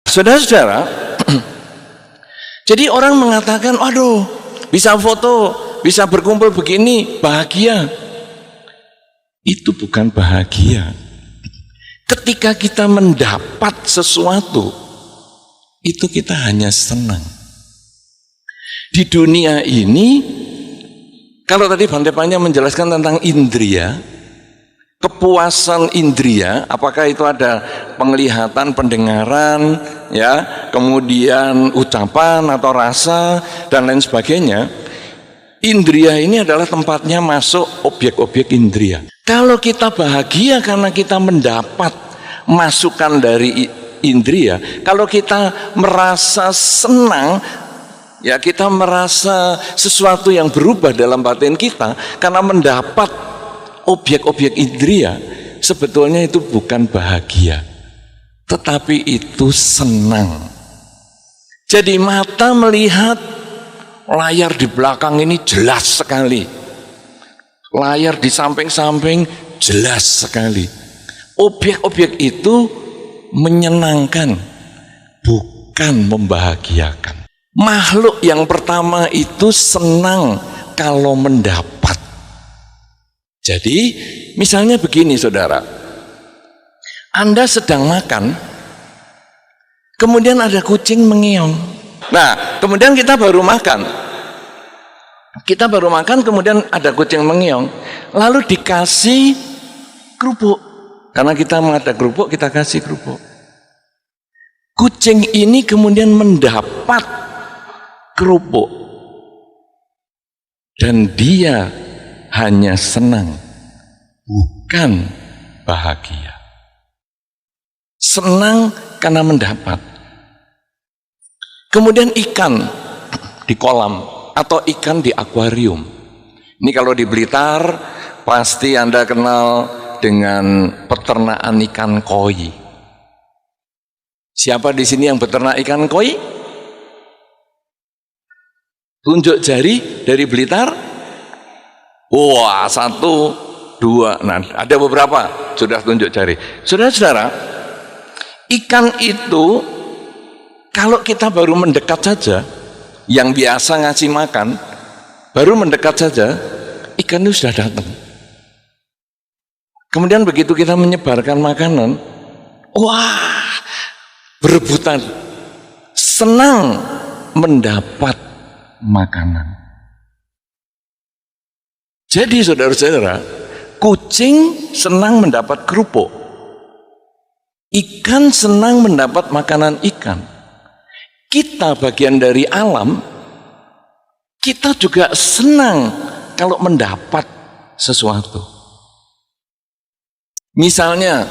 Saudara-saudara, jadi orang mengatakan, aduh, bisa foto, bisa berkumpul begini, bahagia. Itu bukan bahagia. Ketika kita mendapat sesuatu, itu kita hanya senang. Di dunia ini, kalau tadi Bante Panya menjelaskan tentang indria, kepuasan indria, apakah itu ada penglihatan, pendengaran, ya, kemudian ucapan atau rasa dan lain sebagainya. Indria ini adalah tempatnya masuk objek-objek indria. Kalau kita bahagia karena kita mendapat masukan dari indria, kalau kita merasa senang, ya, kita merasa sesuatu yang berubah dalam batin kita karena mendapat objek-objek indria, sebetulnya itu bukan bahagia, tetapi itu senang. Jadi mata melihat layar di belakang ini jelas sekali, layar di samping-samping jelas sekali. Objek-objek itu menyenangkan, bukan membahagiakan. Makhluk yang pertama itu senang kalau mendapat. Jadi misalnya begini saudara, Anda sedang makan, kemudian ada kucing mengeong. Nah, kemudian kita baru makan, kemudian ada kucing mengeong, lalu dikasih kerupuk, karena kita ada kerupuk, kita kasih kerupuk. Kucing ini kemudian mendapat kerupuk dan dia hanya senang, bukan bahagia. Senang karena mendapat. Kemudian ikan di kolam atau ikan di akuarium. Ini kalau di Blitar pasti Anda kenal dengan peternakan ikan koi. Siapa di sini yang beternak ikan koi? Tunjuk jari dari Blitar. Wah, 1, 2. Nah, ada beberapa sudah tunjuk jari. Saudara-saudara, ikan itu kalau kita baru mendekat saja, yang biasa ngasih makan, baru mendekat saja, ikan itu sudah datang. Kemudian begitu kita menyebarkan makanan, wah, berebutan, senang mendapat makanan. Jadi saudara-saudara, kucing senang mendapat kerupuk, ikan senang mendapat makanan ikan. Kita bagian dari alam, kita juga senang kalau mendapat sesuatu. Misalnya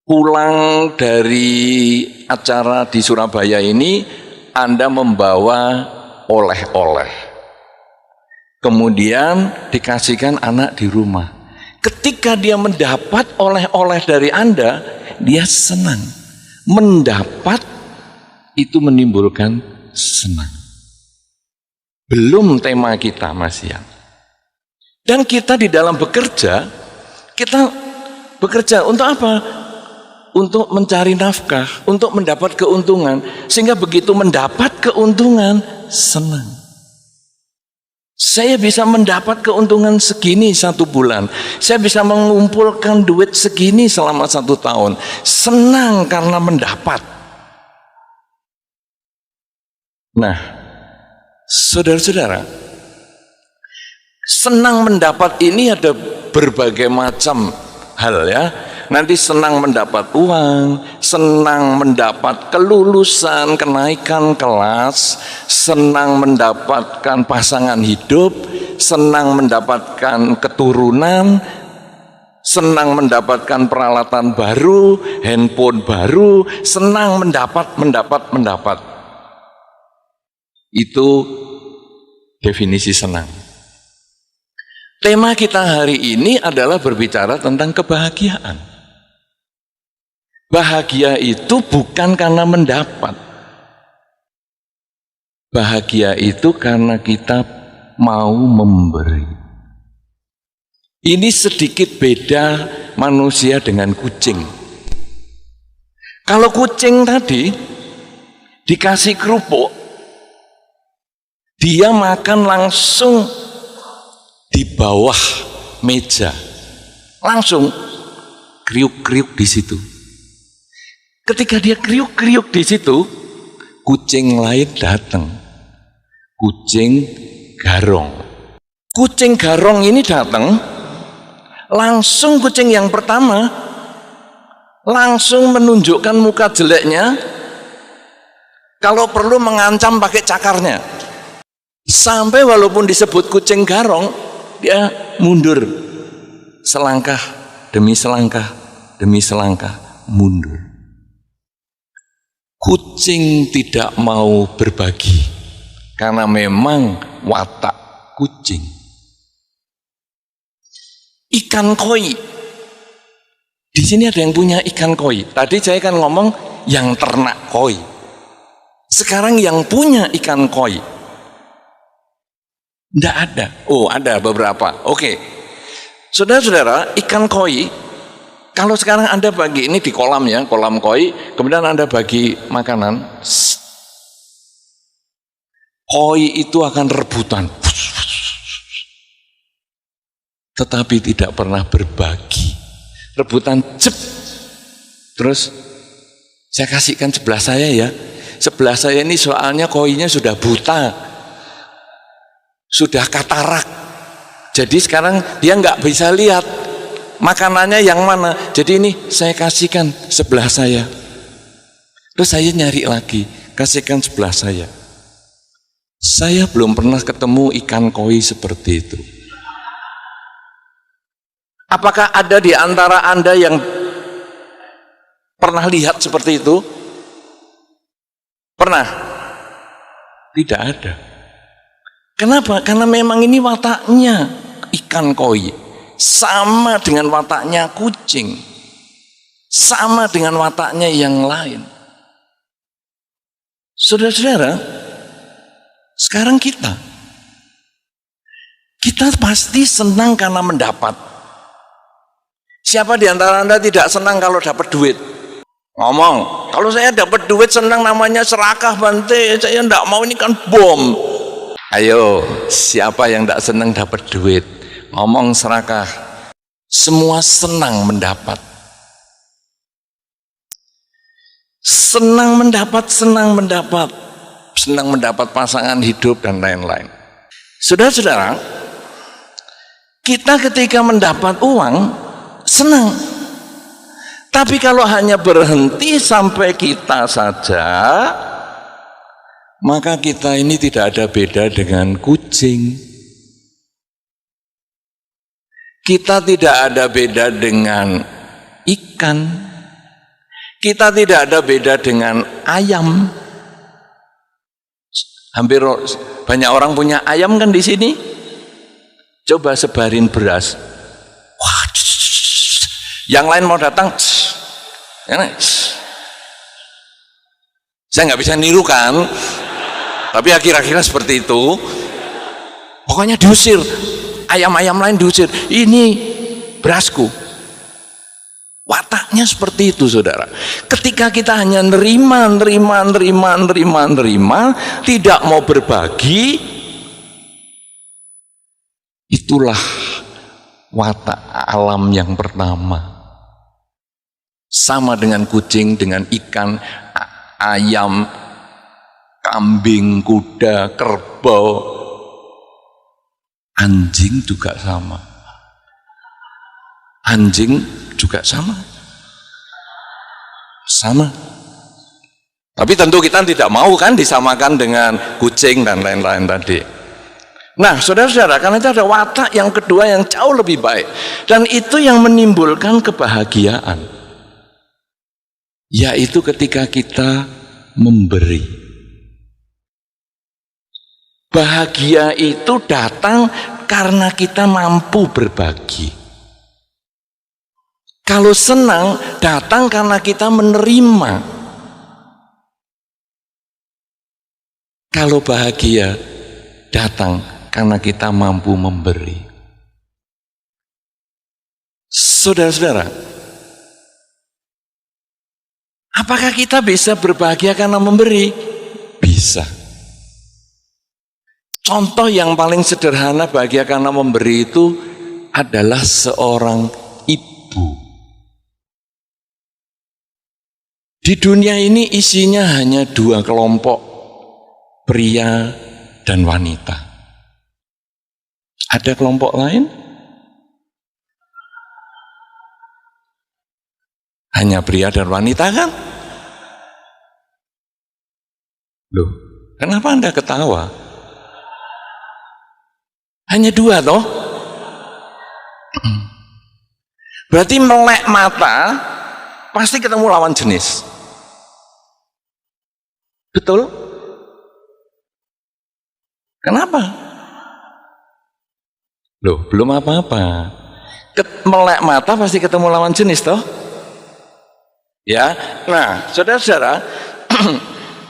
pulang dari acara di Surabaya ini, Anda membawa oleh-oleh, kemudian dikasihkan anak di rumah. Ketika dia mendapat oleh-oleh dari Anda, dia senang. Mendapat itu menimbulkan senang. Belum tema kita Mas Yan. Dan kita di dalam bekerja, kita bekerja untuk apa? Untuk mencari nafkah, untuk mendapat keuntungan, sehingga begitu mendapat keuntungan, senang. Saya bisa mendapat keuntungan segini 1 bulan, saya bisa mengumpulkan duit segini selama 1 tahun, senang karena mendapat. Nah, saudara-saudara, senang mendapat ini ada berbagai macam hal, ya. Nanti senang mendapat uang, senang mendapat kelulusan, kenaikan kelas, senang mendapatkan pasangan hidup, senang mendapatkan keturunan, senang mendapatkan peralatan baru, handphone baru, senang mendapat. Itu definisi senang. Tema kita hari ini adalah berbicara tentang kebahagiaan. Bahagia itu bukan karena mendapat. Bahagia itu karena kita mau memberi. Ini sedikit beda manusia dengan kucing. Kalau kucing tadi dikasih kerupuk, dia makan langsung di bawah meja, langsung kriuk-kriuk di situ. Ketika dia kriuk-kriuk di situ, kucing lain datang, kucing garong. Kucing garong ini datang, langsung kucing yang pertama langsung menunjukkan muka jeleknya, kalau perlu mengancam pakai cakarnya. Sampai walaupun disebut kucing garong, dia mundur selangkah demi selangkah demi selangkah, mundur. Kucing tidak mau berbagi karena memang watak kucing. Ikan koi, di sini ada yang punya ikan koi. Tadi saya kan ngomong yang ternak koi, sekarang yang punya ikan koi tidak ada. Oh, ada beberapa. Oke, saudara-saudara, ikan koi, kalau sekarang Anda bagi ini di kolam ya, kolam koi, kemudian Anda bagi makanan, koi itu akan rebutan, tetapi tidak pernah berbagi. Rebutan, cep, terus saya kasihkan sebelah saya ya. Sebelah saya ini soalnya koinya sudah buta, sudah katarak, jadi sekarang dia nggak bisa lihat makanannya yang mana. Jadi ini saya kasihkan sebelah saya, terus saya nyari lagi, kasihkan sebelah saya. Saya belum pernah ketemu ikan koi seperti itu. Apakah ada di antara Anda yang pernah lihat seperti itu? Pernah? Tidak ada. Kenapa? Karena memang ini wataknya ikan koi, sama dengan wataknya kucing, sama dengan wataknya yang lain. Saudara-saudara, sekarang kita pasti senang karena mendapat. Siapa di antara Anda tidak senang kalau dapat duit? Ngomong, kalau saya dapat duit senang, namanya serakah Bante, saya tidak mau, ini kan bom. Ayo, siapa yang tidak senang dapat duit? Ngomong serakah. Semua senang mendapat. Senang mendapat, senang mendapat. Senang mendapat pasangan hidup dan lain-lain. Saudara-saudara, kita ketika mendapat uang senang. Tapi kalau hanya berhenti sampai kita saja, maka kita ini tidak ada beda dengan kucing. Kita tidak ada beda dengan ikan. Kita tidak ada beda dengan ayam. Hampir banyak orang punya ayam kan di sini. Coba sebarin beras. Wah, yang lain mau datang, saya nggak bisa niru kan, tapi ya kira-kira seperti itu. Pokoknya diusir, ayam-ayam lain diusir, ini berasku. Wataknya seperti itu, saudara. Ketika kita hanya nerima, tidak mau berbagi, itulah watak alam yang pertama. Sama dengan kucing, dengan ikan, ayam, kambing, kuda, kerbau, anjing juga sama. Anjing juga sama. Sama. Tapi tentu kita tidak mau kan disamakan dengan kucing dan lain-lain tadi. Nah, saudara-saudara, karena itu ada watak yang kedua yang jauh lebih baik, dan itu yang menimbulkan kebahagiaan, yaitu ketika kita memberi. Bahagia itu datang karena kita mampu berbagi. Kalau senang datang karena kita menerima. Kalau bahagia datang karena kita mampu memberi. Saudara-saudara, Apakah kita bisa berbahagia karena memberi? Bisa. Contoh yang paling sederhana bahagia karena memberi itu adalah seorang ibu. Di dunia ini isinya hanya dua kelompok, pria dan wanita. Ada kelompok lain? Hanya pria dan wanita kan? Loh, kenapa Anda ketawa? Hanya dua toh? Berarti melek mata pasti ketemu lawan jenis. Betul? Kenapa? Loh, belum apa-apa. Melek mata pasti ketemu lawan jenis toh? Ya, nah saudara-saudara,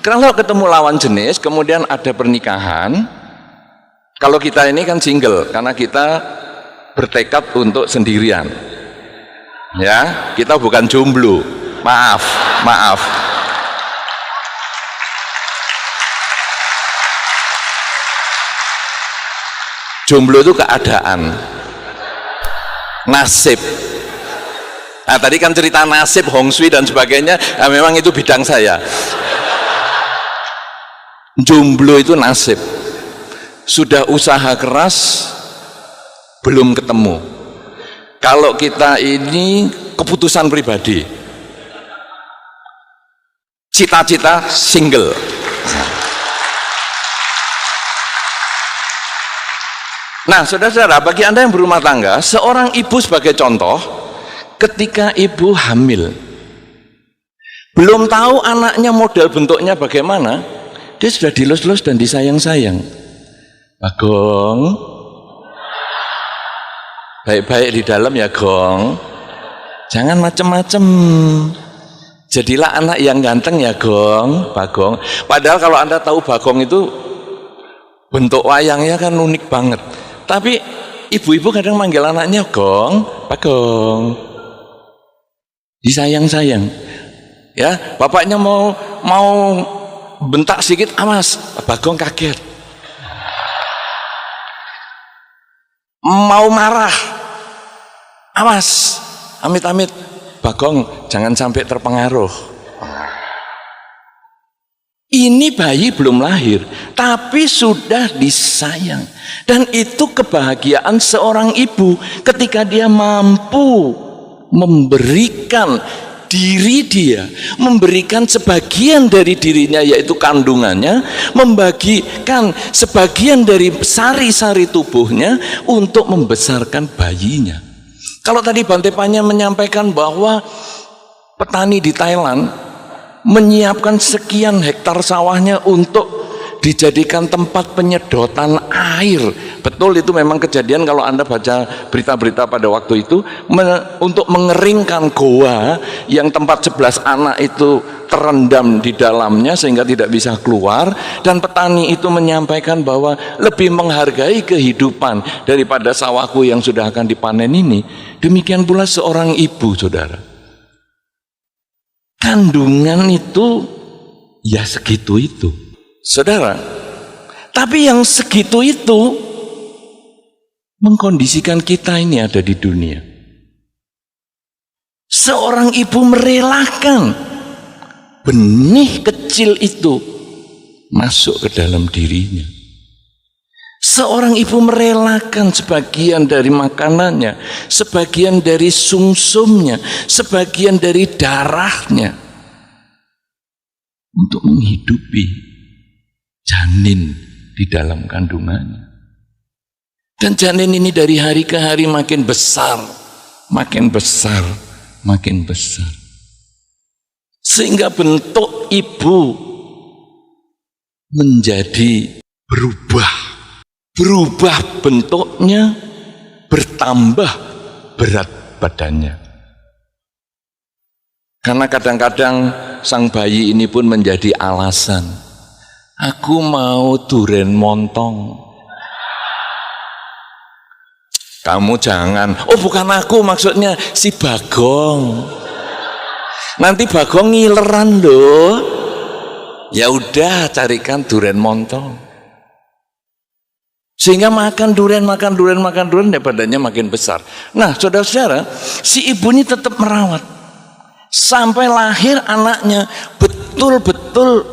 kalau ketemu lawan jenis, kemudian ada pernikahan. Kalau kita ini kan single, karena kita bertekad untuk sendirian. Ya, kita bukan jomblo. Maaf, maaf. Jomblo itu keadaan, nasib. Nah, tadi kan cerita nasib, Hong Sui dan sebagainya, nah, memang itu bidang saya. Jomblo itu nasib. Sudah usaha keras, belum ketemu. Kalau kita ini keputusan pribadi, cita-cita single. Nah, saudara-saudara, bagi Anda yang berumah tangga, seorang ibu sebagai contoh, ketika ibu hamil, belum tahu anaknya model bentuknya bagaimana, dia sudah dilus-lus dan disayang-sayang. Bagong, baik-baik di dalam ya Gong, jangan macem-macem, jadilah anak yang ganteng ya Gong, Bagong. Padahal kalau Anda tahu Bagong itu bentuk wayangnya kan unik banget, tapi ibu-ibu kadang manggil anaknya Gong, Bagong, disayang-sayang. Ya, bapaknya mau bentak sedikit, awas, Bagong kaget. Mau marah, awas, amit-amit, Bagong jangan sampai terpengaruh. Ini bayi belum lahir, tapi sudah disayang. Dan itu kebahagiaan seorang ibu ketika dia mampu memberikan diri dia, memberikan sebagian dari dirinya yaitu kandungannya, membagikan sebagian dari sari-sari tubuhnya untuk membesarkan bayinya. Kalau tadi Bante Panya menyampaikan bahwa petani di Thailand menyiapkan sekian hektar sawahnya untuk dijadikan tempat penyedotan air. Betul, itu memang kejadian kalau Anda baca berita-berita pada waktu itu, untuk mengeringkan goa yang tempat 11 anak itu terendam di dalamnya sehingga tidak bisa keluar. Dan petani itu menyampaikan bahwa lebih menghargai kehidupan daripada sawahku yang sudah akan dipanen ini. Demikian pula seorang ibu, saudara. Kandungan itu ya segitu itu, saudara. Tapi yang segitu itu mengkondisikan kita ini ada di dunia. Seorang ibu merelakan benih kecil itu masuk ke dalam dirinya. Seorang ibu merelakan sebagian dari makanannya, sebagian dari sumsumnya, sebagian dari darahnya untuk menghidupi janin di dalam kandungannya. Dan janin ini dari hari ke hari makin besar, makin besar, makin besar. Sehingga bentuk ibu menjadi berubah bentuknya, bertambah berat badannya. Karena kadang-kadang sang bayi ini pun menjadi alasan, aku mau duren montong. Kamu jangan, oh bukan aku maksudnya, si Bagong. Nanti Bagong ngileran loh. Ya udah, carikan durian montong. Sehingga makan durian, ya badannya makin besar. Nah, saudara-saudara, si ibu ini tetap merawat. Sampai lahir anaknya betul-betul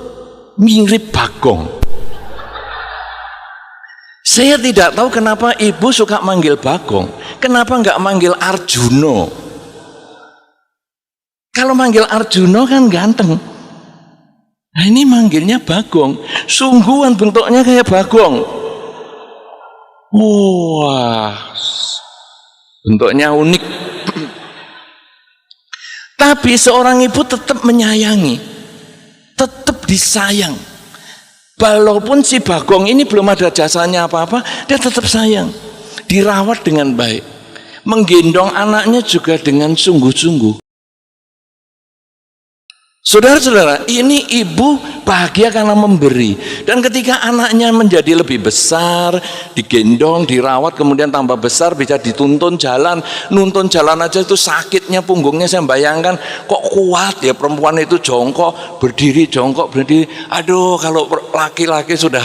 mirip Bagong. Saya tidak tahu kenapa ibu suka manggil Bagong. Kenapa nggak manggil Arjuno? Kalau manggil Arjuno kan ganteng. Nah, ini manggilnya Bagong. Sungguhan bentuknya kayak Bagong. Wah, bentuknya unik. Tapi seorang ibu tetap menyayangi, tetap disayang. Walaupun si Bagong ini belum ada jasanya apa-apa, dia tetap sayang. Dirawat dengan baik. Menggendong anaknya juga dengan sungguh-sungguh. Saudara-saudara, ini ibu bahagia karena memberi. Dan ketika anaknya menjadi lebih besar, digendong, dirawat, kemudian tambah besar, bisa dituntun jalan. Nuntun jalan aja itu sakitnya punggungnya, saya bayangkan kok kuat ya perempuan itu jongkok, berdiri, jongkok, berdiri. Aduh, kalau laki-laki sudah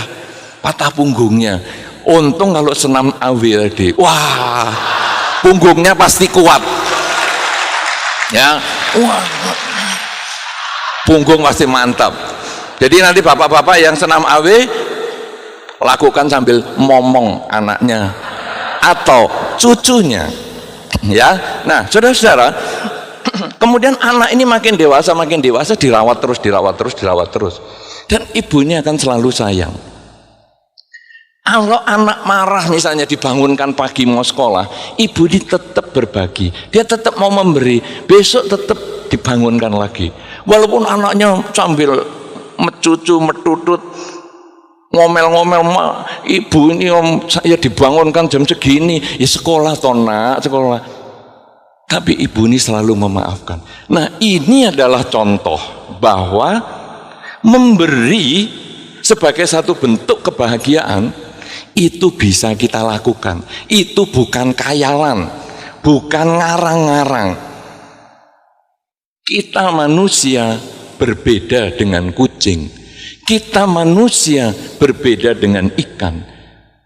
patah punggungnya. Untung kalau senam AW tadi, wah, punggungnya pasti kuat. Ya, wah, punggung pasti mantap. Jadi nanti bapak-bapak yang senam AW lakukan sambil momong anaknya atau cucunya, ya. Nah, saudara-saudara, kemudian anak ini makin dewasa dirawat terus, dan ibunya akan selalu sayang. Kalau anak marah misalnya dibangunkan pagi mau sekolah, ibu ini tetap berbagi, dia tetap mau memberi, besok tetap dibangunkan lagi. Walaupun anaknya sambil mecucu, metutut, ngomel-ngomel, ibu ini saya dibangunkan jam segini, ya sekolah toh nak, sekolah. Tapi ibu ini selalu memaafkan. Nah, ini adalah contoh bahwa memberi sebagai satu bentuk kebahagiaan itu bisa kita lakukan. Itu bukan khayalan, bukan ngarang-ngarang. Kita manusia berbeda dengan kucing, kita manusia berbeda dengan ikan,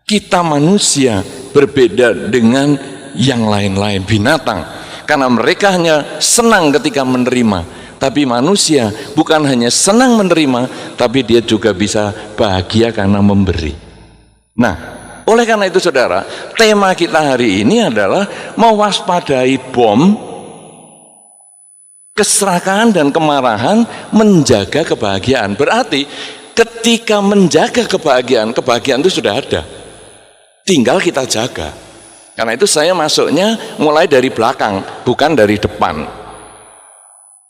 kita manusia berbeda dengan yang lain-lain, binatang, karena mereka hanya senang ketika menerima. Tapi manusia bukan hanya senang menerima, tapi dia juga bisa bahagia karena memberi. Nah, oleh karena itu saudara, tema kita hari ini adalah mewaspadai bom keserakahan dan kemarahan, menjaga kebahagiaan. Berarti ketika menjaga kebahagiaan, kebahagiaan itu sudah ada, tinggal kita jaga. Karena itu saya masuknya mulai dari belakang, bukan dari depan.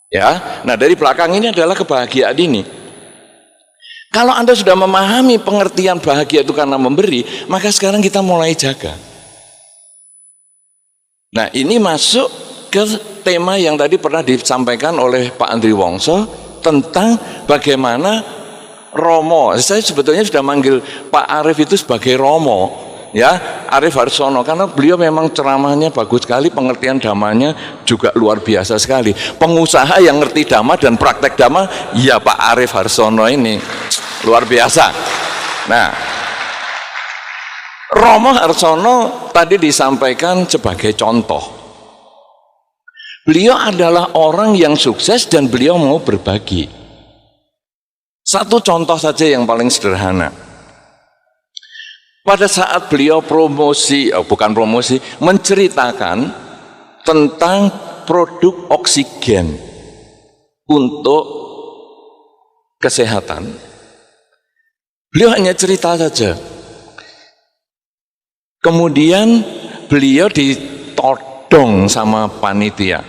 Ya, nah dari belakang ini adalah kebahagiaan ini. Kalau Anda sudah memahami pengertian bahagia itu karena memberi, maka sekarang kita mulai jaga. Nah, ini masuk ke tema yang tadi pernah disampaikan oleh Pak Andri Wongso tentang bagaimana Romo. Saya sebetulnya sudah manggil Pak Arif itu sebagai Romo, ya, Arif Harsono, karena beliau memang ceramahnya bagus sekali, pengertian damanya juga luar biasa sekali. Pengusaha yang ngerti dhamma dan praktek dhamma, ya Pak Arif Harsono ini luar biasa. Nah, Romo Harsono tadi disampaikan sebagai contoh. Beliau adalah orang yang sukses dan beliau mau berbagi. Satu contoh saja yang paling sederhana. Pada saat beliau menceritakan tentang produk oksigen untuk kesehatan. Beliau hanya cerita saja. Kemudian beliau ditodong sama panitia,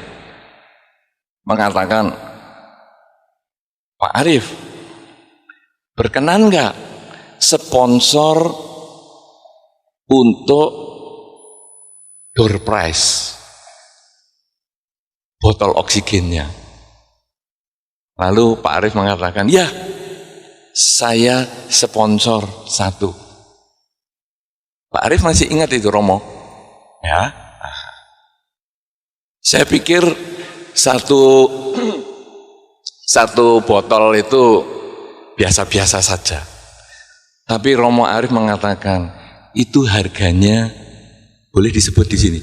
mengatakan, Pak Arif, berkenan nggak sponsor untuk door prize botol oksigennya? Lalu Pak Arif mengatakan, ya, saya sponsor satu. Pak Arif masih ingat itu Romo? Ya. Saya pikir satu Satu botol itu biasa-biasa saja. Tapi Romo Arif mengatakan, itu harganya boleh disebut di sini.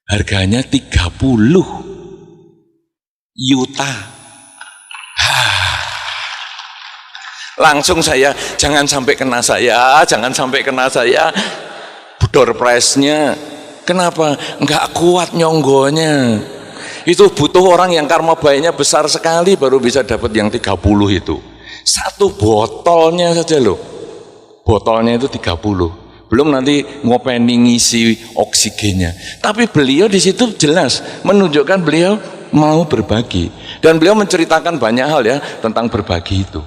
Harganya 30 juta. Langsung saya, jangan sampai kena saya, jangan sampai kena saya. Door price-nya. Kenapa? Enggak kuat nyonggonya. Itu butuh orang yang karma baiknya besar sekali baru bisa dapat yang 30 itu. Satu botolnya saja loh. Botolnya itu 30. Belum nanti ngopeni ngisi oksigennya. Tapi beliau di situ jelas menunjukkan beliau mau berbagi. Dan beliau menceritakan banyak hal ya tentang berbagi itu.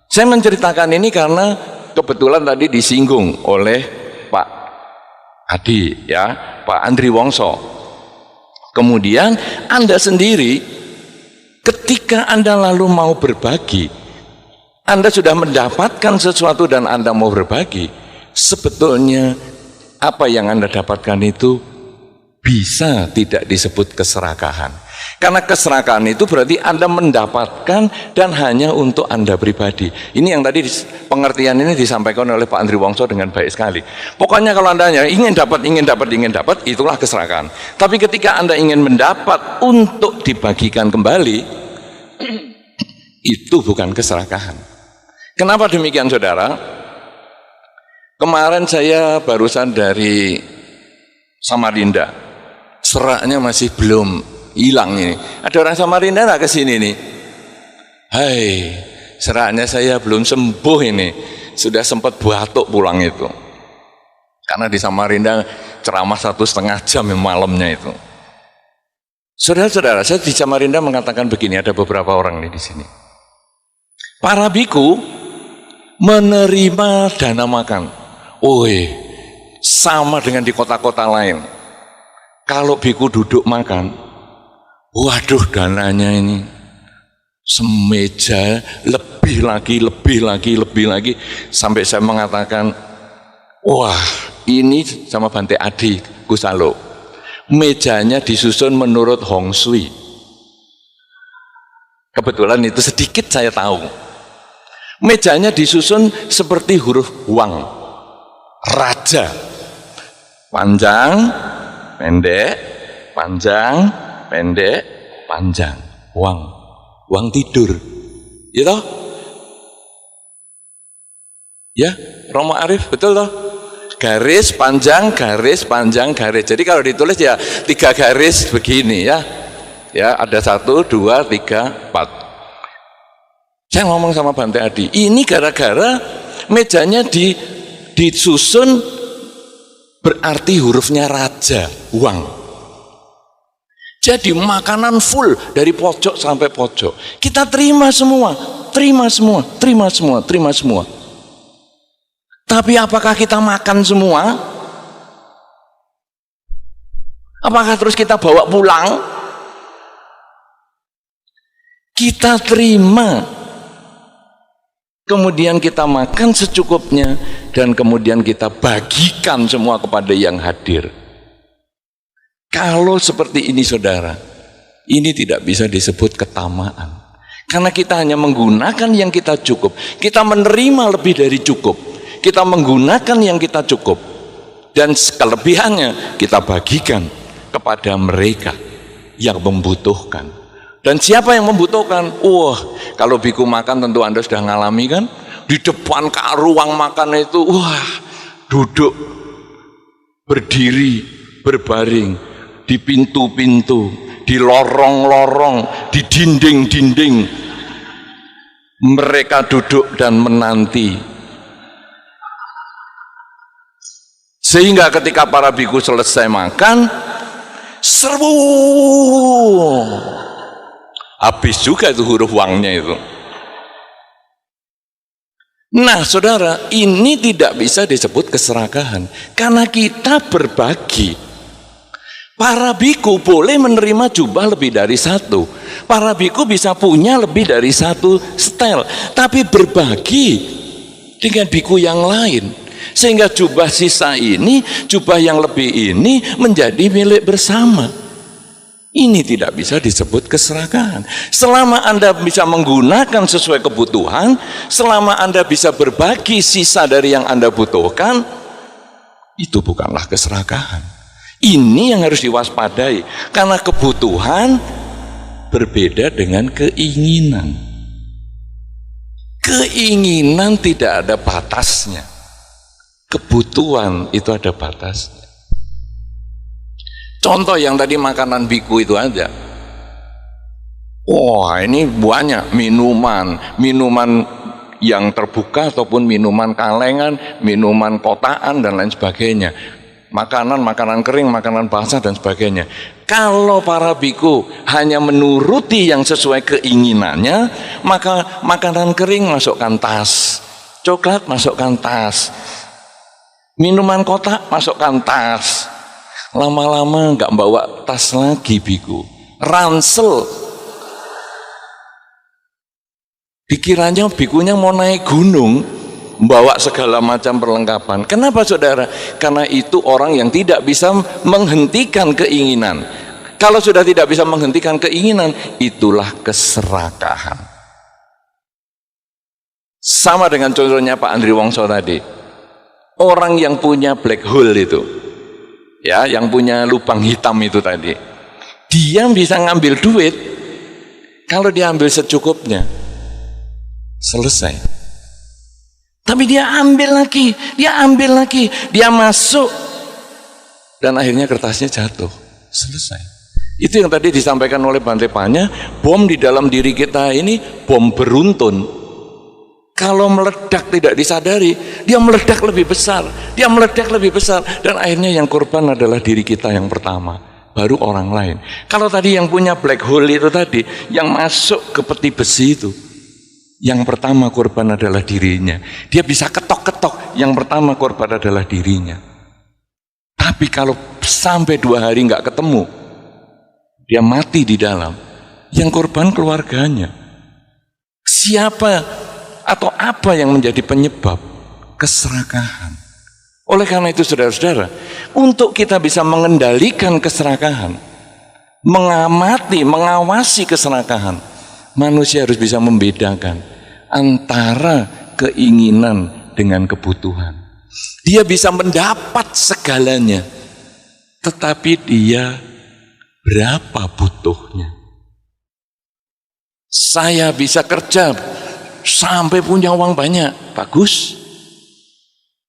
Saya menceritakan ini karena kebetulan tadi disinggung oleh Pak Adi ya, Pak Andri Wongso. Kemudian Anda sendiri ketika Anda lalu mau berbagi, Anda sudah mendapatkan sesuatu dan Anda mau berbagi, sebetulnya apa yang Anda dapatkan itu bisa tidak disebut keserakahan. Karena keserakahan itu berarti Anda mendapatkan dan hanya untuk Anda pribadi. Ini yang tadi pengertian ini disampaikan oleh Pak Andri Wongso dengan baik sekali. Pokoknya kalau Anda ingin dapat, itulah keserakahan. Tapi ketika Anda ingin mendapat untuk dibagikan kembali, itu bukan keserakahan. Kenapa demikian saudara? Kemarin saya barusan dari Samarinda. Seraknya masih belum hilang ini. Ada orang Samarinda nggak kesini nih? Hai, seraknya saya belum sembuh ini. Sudah sempat batuk pulang itu. Karena di Samarinda ceramah 1,5 jam malamnya itu. Saudara-saudara, saya di Samarinda mengatakan begini, ada beberapa orang nih di sini. Para biku menerima dana makan. Sama dengan di kota-kota lain. Kalau biku duduk makan, waduh dananya ini semeja lebih lagi sampai saya mengatakan, wah ini sama Bante Adi Gusalo, mejanya disusun menurut Hong Shui. Kebetulan itu sedikit saya tahu. Mejanya disusun seperti huruf Wang, raja, panjang, pendek, panjang, pendek, panjang, Wang tidur, ya toh? Ya, Romo Arif, betul toh? Garis panjang, garis panjang, garis. Jadi kalau ditulis ya 3 garis begini ya. Ya, ada 1, 2, 3, 4. Saya ngomong sama Bante Adi, ini gara-gara mejanya disusun berarti hurufnya raja, Wang. Jadi makanan full dari pojok sampai pojok. Kita terima semua. Tapi apakah kita makan semua? Apakah terus kita bawa pulang? Kita terima. Kemudian kita makan secukupnya dan kemudian kita bagikan semua kepada yang hadir. Kalau seperti ini saudara, ini tidak bisa disebut ketamaan. Karena kita hanya menggunakan yang kita cukup. Kita menerima lebih dari cukup. Kita menggunakan yang kita cukup. Dan kelebihannya kita bagikan kepada mereka yang membutuhkan. Dan siapa yang membutuhkan? Wah, kalau biku makan tentu Anda sudah ngalami kan? Di depan ruang makan itu, wah, duduk, berdiri, berbaring, di pintu-pintu, di lorong-lorong, di dinding-dinding. Mereka duduk dan menanti. Sehingga ketika para biku selesai makan, serbu. Habis juga itu huruf Wangnya itu. Nah saudara, ini tidak bisa disebut keserakahan. Karena kita berbagi. Para biku boleh menerima jubah lebih dari 1. Para biku bisa punya lebih dari 1 setel. Tapi berbagi dengan biku yang lain. Sehingga jubah sisa ini, jubah yang lebih ini menjadi milik bersama. Ini tidak bisa disebut keserakahan. Selama Anda bisa menggunakan sesuai kebutuhan, selama Anda bisa berbagi sisa dari yang Anda butuhkan, itu bukanlah keserakahan. Ini yang harus diwaspadai, karena kebutuhan berbeda dengan keinginan. Keinginan tidak ada batasnya, kebutuhan itu ada batasnya. Contoh yang tadi makanan biku itu aja. Wah, ini banyak minuman yang terbuka ataupun minuman kalengan, minuman kotaan dan lain sebagainya. Makanan kering, makanan basah dan sebagainya. Kalau para biku hanya menuruti yang sesuai keinginannya, maka makanan kering masukkan tas, coklat masukkan tas, minuman kotak masukkan tas. Lama-lama nggak bawa tas lagi biku, ransel. Dikiranya bikunya mau naik gunung, bawa segala macam perlengkapan. Kenapa saudara? Karena itu orang yang tidak bisa menghentikan keinginan. Kalau sudah tidak bisa menghentikan keinginan, itulah keserakahan. Sama dengan contohnya Pak Andri Wongso tadi. Orang yang punya black hole itu, ya, yang punya lubang hitam itu tadi, dia bisa ngambil duit kalau diambil secukupnya, selesai. Tapi dia ambil lagi, dia masuk, dan akhirnya kertasnya jatuh, selesai. Itu yang tadi disampaikan oleh Bante Panya, bom di dalam diri kita ini bom beruntun. Kalau meledak tidak disadari, dia meledak lebih besar, dan akhirnya yang korban adalah diri kita yang pertama, baru orang lain. Kalau tadi yang punya black hole itu tadi, yang masuk ke peti besi itu, yang pertama korban adalah dirinya. Dia bisa ketok-ketok, yang pertama korban adalah dirinya. Tapi kalau sampai 2 hari nggak ketemu, dia mati di dalam, yang korban keluarganya. Siapa atau apa yang menjadi penyebab keserakahan? Oleh karena itu saudara-saudara, untuk kita bisa mengendalikan keserakahan, mengamati, mengawasi keserakahan, manusia harus bisa membedakan antara keinginan dengan kebutuhan. Dia bisa mendapat segalanya, tetapi dia berapa butuhnya. Saya bisa kerja sampai punya uang banyak, bagus.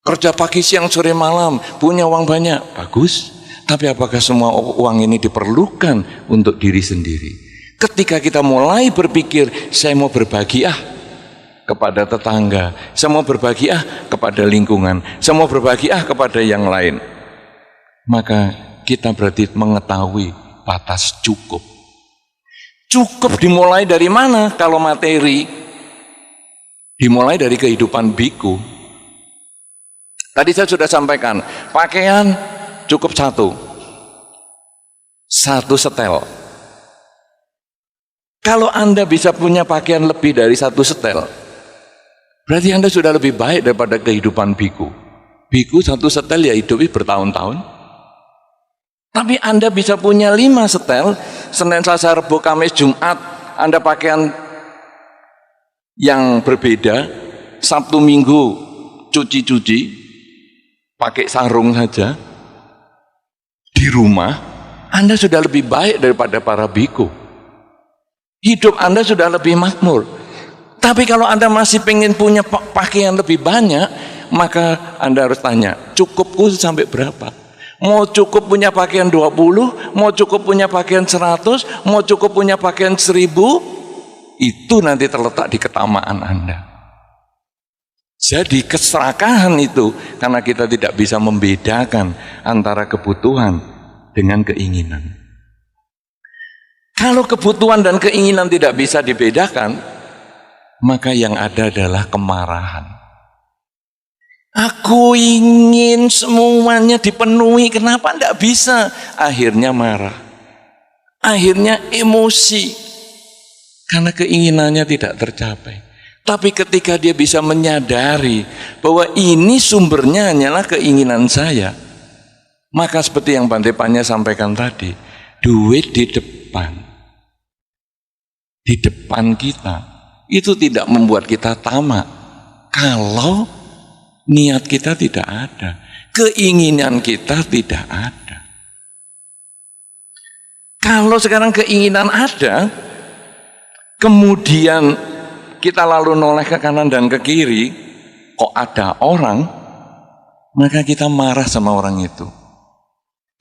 Kerja pagi, siang, sore, malam, punya uang banyak, bagus. Tapi apakah semua uang ini diperlukan untuk diri sendiri? Ketika kita mulai berpikir, saya mau berbagi kepada tetangga, saya mau berbagi kepada lingkungan, saya mau berbagi kepada yang lain, maka kita berarti mengetahui batas cukup. Cukup dimulai dari mana kalau materi? Dimulai dari kehidupan biku. Tadi saya sudah sampaikan, pakaian cukup satu setel. Kalau Anda bisa punya pakaian lebih dari 1 setel, berarti Anda sudah lebih baik daripada kehidupan biku. Biku 1 setel ya hidupi bertahun-tahun. Tapi Anda bisa punya 5 setel, Senin, Selasa, Rabu, Kamis, Jumat, Anda pakaian yang berbeda, Sabtu Minggu cuci-cuci, pakai sarung saja, di rumah, Anda sudah lebih baik daripada para biku. Hidup Anda sudah lebih makmur. Tapi kalau Anda masih pengen punya pakaian lebih banyak, maka Anda harus tanya, cukupku sampai berapa? Mau cukup punya pakaian 20, mau cukup punya pakaian 100, mau cukup punya pakaian 1000, itu nanti terletak di ketamaan Anda. Jadi keserakahan itu karena kita tidak bisa membedakan antara kebutuhan dengan keinginan. Kalau kebutuhan dan keinginan tidak bisa dibedakan, maka yang ada adalah kemarahan. Aku ingin semuanya dipenuhi, kenapa tidak bisa? Akhirnya marah, akhirnya emosi, karena keinginannya tidak tercapai. Tapi ketika dia bisa menyadari bahwa ini sumbernya hanyalah keinginan saya, maka seperti yang Bante Panya sampaikan tadi, duit di depan kita, itu tidak membuat kita tamak. Kalau niat kita tidak ada, keinginan kita tidak ada. Kalau sekarang keinginan ada, kemudian kita lalu noleh ke kanan dan ke kiri, kok ada orang, maka kita marah sama orang itu.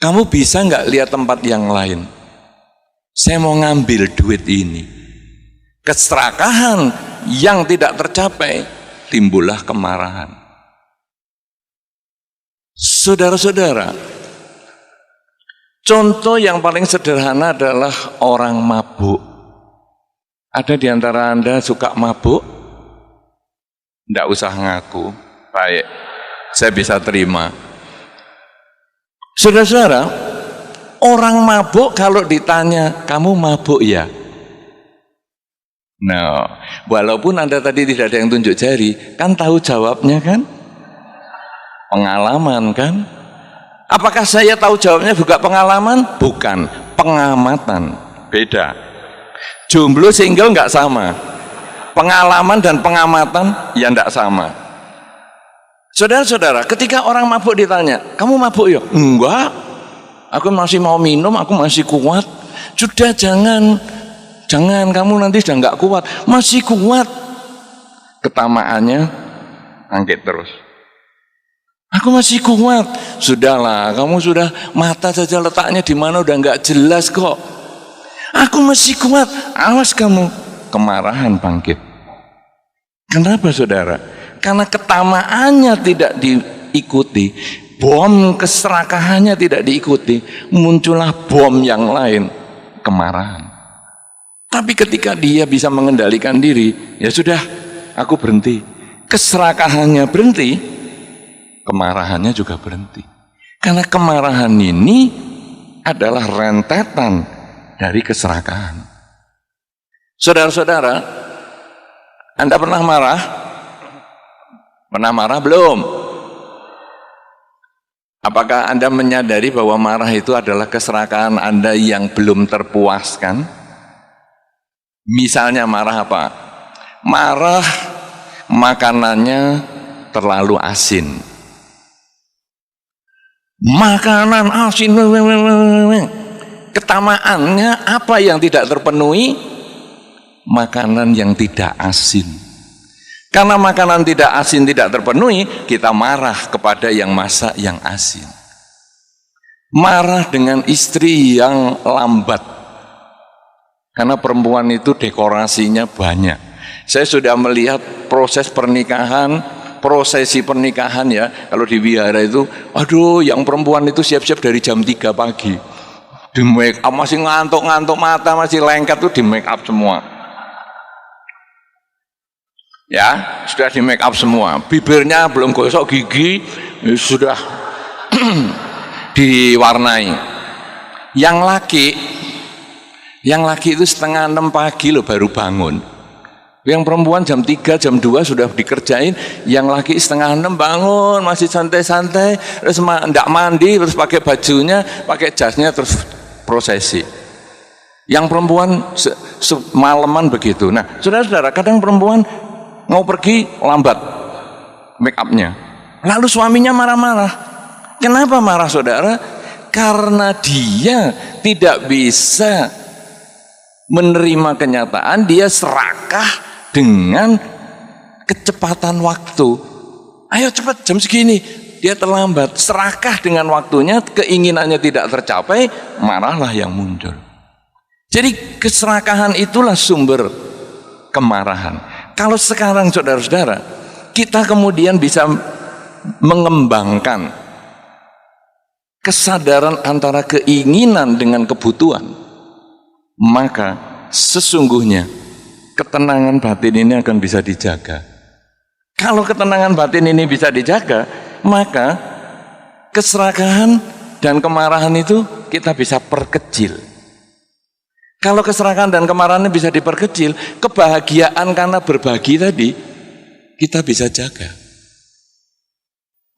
Kamu bisa nggak lihat tempat yang lain? Saya mau ngambil duit ini. Keserakahan yang tidak tercapai, timbullah kemarahan. Saudara-saudara, contoh yang paling sederhana adalah orang mabuk. Ada di antara Anda suka mabuk? Tidak usah ngaku. Baik, saya bisa terima. Saudara-saudara, orang mabuk kalau ditanya, kamu mabuk ya? Nah, walaupun Anda tadi tidak ada yang tunjuk jari, kan tahu jawabnya kan? Pengalaman kan? Apakah saya tahu jawabnya juga pengalaman? Bukan, pengamatan. Beda. Jomblo single nggak sama. Pengalaman dan pengamatan ya nggak sama. Saudara-saudara, ketika orang mabuk ditanya, kamu mabuk ya? Enggak, aku masih mau minum, aku masih kuat. Sudah jangan, kamu nanti sudah nggak kuat. Masih kuat. Ketamaannya angkat terus. Aku masih kuat. Sudahlah, kamu sudah mata saja letaknya di mana udah nggak jelas kok. Aku masih kuat. Awas kamu, kemarahan bangkit. Kenapa saudara? Karena ketamaannya tidak diikuti, bom keserakahannya tidak diikuti, muncullah bom yang lain, kemarahan. Tapi ketika dia bisa mengendalikan diri, ya sudah, aku berhenti. Keserakahannya berhenti, kemarahannya juga berhenti. Karena kemarahan ini adalah rentetan dari keserakahan. Saudara-saudara, Anda pernah marah? Pernah marah belum? Apakah Anda menyadari bahwa marah itu adalah keserakahan Anda yang belum terpuaskan? Misalnya marah apa? Marah makanannya terlalu asin. Makanan asin. Ketamaannya apa yang tidak terpenuhi? Makanan yang tidak asin. Karena makanan tidak asin tidak terpenuhi, kita marah kepada yang masak yang asin. Marah dengan istri yang lambat. Karena perempuan itu dekorasinya banyak. Saya sudah melihat proses pernikahan, prosesi pernikahan ya. Kalau di wihara itu, aduh yang perempuan itu siap-siap dari jam 3 pagi. Di make up, masih ngantuk-ngantuk mata, masih lengket tuh di make up semua. Ya, sudah di make up semua. Bibirnya belum gosok gigi, sudah diwarnai. Yang laki itu 5:30 pagi loh baru bangun. Yang perempuan jam 3, jam 2 sudah dikerjain. Yang laki 5:30 bangun, masih santai-santai, terus enggak mandi, terus pakai bajunya, pakai jasnya, terus prosesi. Yang perempuan semalaman begitu. Nah, saudara-saudara, kadang perempuan mau pergi lambat make upnya, lalu suaminya marah-marah. Kenapa marah saudara? Karena dia tidak bisa menerima kenyataan, dia serakah dengan kecepatan waktu. Ayo cepat jam segini, dia terlambat, serakah dengan waktunya, keinginannya tidak tercapai, marahlah yang muncul. Jadi keserakahan itulah sumber kemarahan. Kalau sekarang saudara-saudara, kita kemudian bisa mengembangkan kesadaran antara keinginan dengan kebutuhan, maka sesungguhnya ketenangan batin ini akan bisa dijaga. Kalau ketenangan batin ini bisa dijaga, maka keserakahan dan kemarahan itu kita bisa perkecil. Kalau keserakahan dan kemarahan bisa diperkecil, kebahagiaan karena berbagi tadi kita bisa jaga.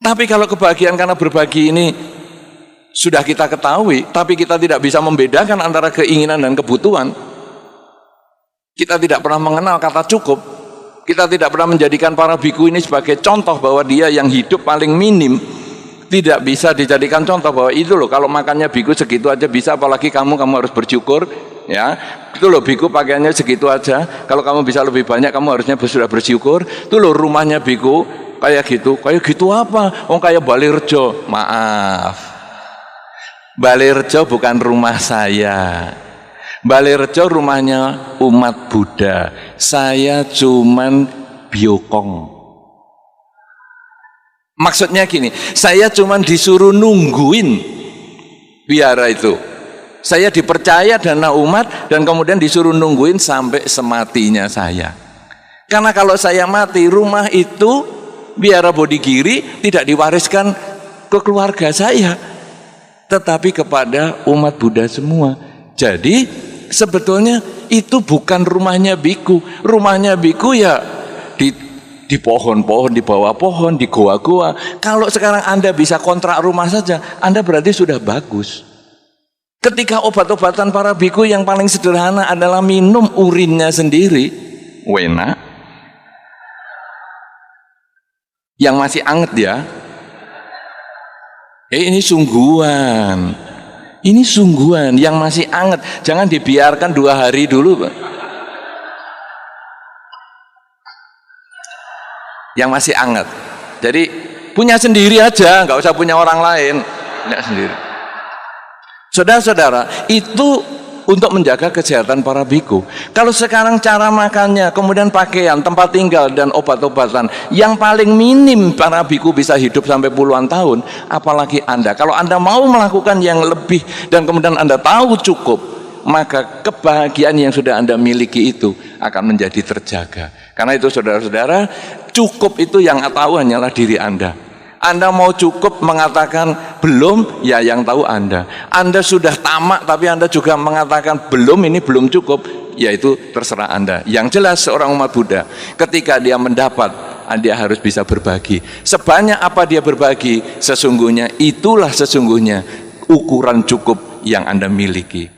Tapi kalau kebahagiaan karena berbagi ini sudah kita ketahui, tapi kita tidak bisa membedakan antara keinginan dan kebutuhan. Kita tidak pernah mengenal kata cukup. Kita tidak pernah menjadikan para biku ini sebagai contoh bahwa dia yang hidup paling minim. Tidak bisa dijadikan contoh bahwa itu loh, kalau makannya biku segitu aja bisa, apalagi kamu harus bersyukur. Ya, itu loh biku pakaiannya segitu aja. Kalau kamu bisa lebih banyak, kamu harusnya sudah bersyukur. Itu loh rumahnya biku kayak gitu apa? Oh kayak Balirjo. Maaf. Balirjo bukan rumah saya. Balirjo rumahnya umat Buddha. Saya cuman biokong. Maksudnya gini, saya cuman disuruh nungguin biara itu. Saya dipercaya dana umat dan kemudian disuruh nungguin sampai sematinya saya. Karena kalau saya mati, rumah itu biara Bodhigiri tidak diwariskan ke keluarga saya, tetapi kepada umat Buddha semua. Jadi sebetulnya itu bukan rumahnya biku. Rumahnya biku ya di pohon-pohon, di bawah pohon, di goa-goa. Kalau sekarang Anda bisa kontrak rumah saja, Anda berarti sudah bagus. Ketika obat-obatan para biku yang paling sederhana adalah minum urinnya sendiri, wena, yang masih anget ya. Ini sungguhan. Ini sungguhan yang masih anget. Jangan dibiarkan 2 hari dulu, Pak. Yang masih anget. Jadi punya sendiri aja, nggak usah punya orang lain. Punya sendiri. Saudara-saudara, itu untuk menjaga kesehatan para biku. Kalau sekarang cara makannya, kemudian pakaian, tempat tinggal, dan obat-obatan yang paling minim para biku bisa hidup sampai puluhan tahun, apalagi Anda. Kalau Anda mau melakukan yang lebih dan kemudian Anda tahu cukup, maka kebahagiaan yang sudah Anda miliki itu akan menjadi terjaga. Karena itu saudara-saudara, cukup itu yang tahu hanyalah diri Anda. Anda mau cukup mengatakan belum, ya yang tahu Anda. Anda sudah tamak tapi Anda juga mengatakan belum, ini belum cukup, yaitu terserah Anda. Yang jelas seorang umat Buddha ketika dia mendapat, dia harus bisa berbagi. Sebanyak apa dia berbagi, sesungguhnya itulah sesungguhnya ukuran cukup yang Anda miliki.